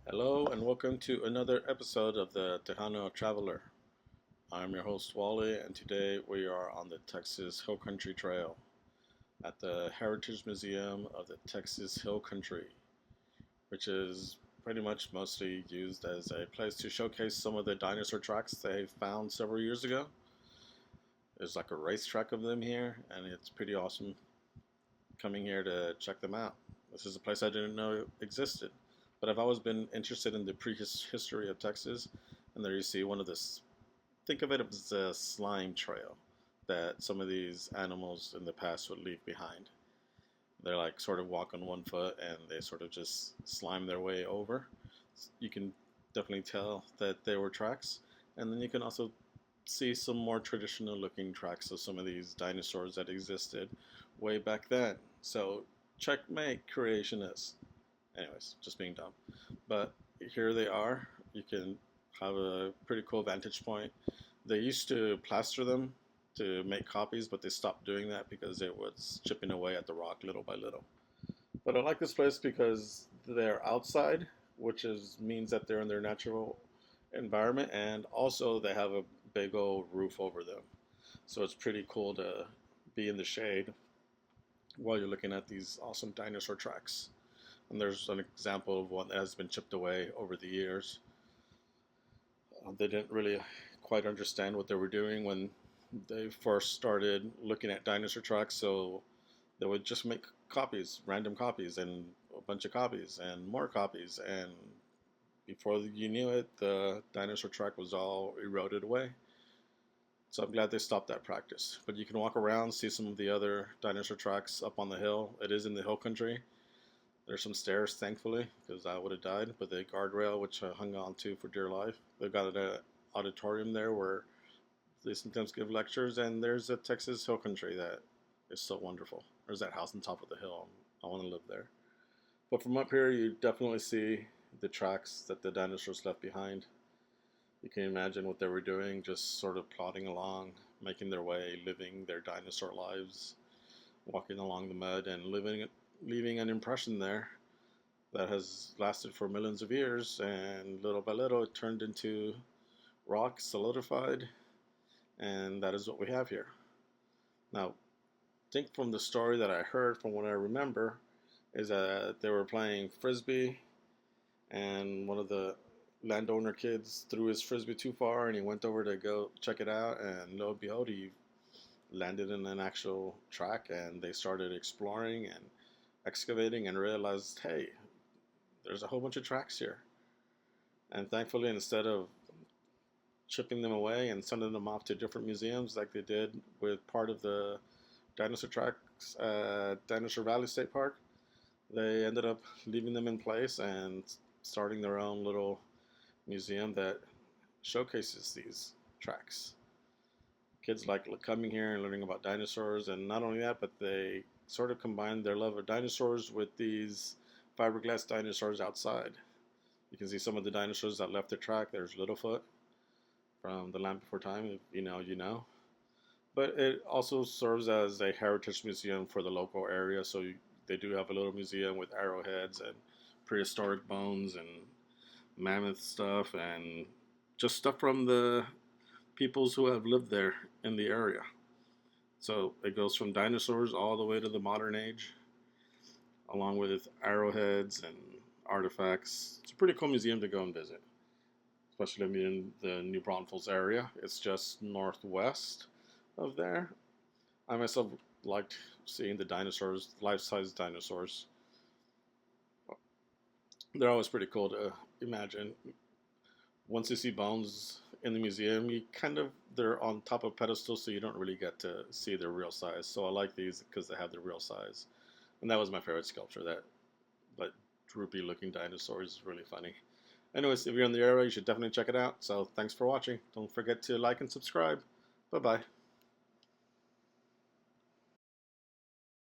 Hello and welcome to another episode of the Tejano Traveler. I'm your host Wally, and today we are on the Texas Hill Country Trail at the Heritage Museum of the Texas Hill Country, which is pretty much mostly used as a place to showcase some of the dinosaur tracks they found several years ago. There's like a racetrack of them here, and it's pretty awesome coming here to check them out. This is a place I didn't know existed, but I've always been interested in the prehistory of Texas. And there you see one of this. Think of it as a slime trail that some of these animals in the past would leave behind. They're like sort of walk on one foot and they sort of just slime their way over. You can definitely tell that they were tracks. And then you can also see some more traditional looking tracks of some of these dinosaurs that existed way back then. So checkmate, creationists. Anyways, just being dumb. But here they are. You can have a pretty cool vantage point. They used to plaster them to make copies, but they stopped doing that because it was chipping away at the rock little by little. But I like this place because they're outside, means that they're in their natural environment, and also they have a big old roof over them. So it's pretty cool to be in the shade while you're looking at these awesome dinosaur tracks. And there's an example of one that has been chipped away over the years. They didn't really quite understand what they were doing when they first started looking at dinosaur tracks, so they would just make copies, random copies, and a bunch of copies, and more copies, and before you knew it, the dinosaur track was all eroded away. So I'm glad they stopped that practice. But you can walk around, see some of the other dinosaur tracks up on the hill. It is in the hill country. There's some stairs, thankfully, because I would have died. But the guardrail, which I hung on to for dear life. They've got an auditorium there where they sometimes give lectures, and there's a Texas Hill Country that is so wonderful. There's that house on top of the hill. I want to live there. But from up here, you definitely see the tracks that the dinosaurs left behind. You can imagine what they were doing, just sort of plodding along, making their way, living their dinosaur lives, walking along the mud and leaving an impression there that has lasted for millions of years, and little by little it turned into rock, solidified, and that is what we have here. Now, I think from the story that I heard, from what I remember, is that they were playing frisbee, and one of the landowner kids threw his frisbee too far, and he went over to go check it out, and lo and behold, he landed in an actual track, and they started exploring and excavating and realized, hey, there's a whole bunch of tracks here. And thankfully, instead of chipping them away and sending them off to different museums like they did with part of the dinosaur tracks at Dinosaur Valley State Park, they ended up leaving them in place and starting their own little museum that showcases these tracks. Kids like coming here and learning about dinosaurs, and not only that, but they sort of combine their love of dinosaurs with these fiberglass dinosaurs outside. You can see some of the dinosaurs that left their track. There's Littlefoot from The Land Before Time, if you know, you know. But it also serves as a heritage museum for the local area, so they do have a little museum with arrowheads and prehistoric bones and mammoth stuff and just stuff from the peoples who have lived there in the area. So it goes from dinosaurs all the way to the modern age, along with arrowheads and artifacts. It's a pretty cool museum to go and visit, especially if you're in the New Braunfels area. It's just northwest of there. I myself liked seeing the dinosaurs, life-size dinosaurs. They're always pretty cool to imagine. Once you see bones in the museum, they're on top of pedestals, so you don't really get to see their real size. So I like these because they have the real size. And that was my favorite sculpture. That droopy looking dinosaur is really funny. Anyways, if you're in the area, you should definitely check it out. So thanks for watching. Don't forget to like and subscribe. Bye bye.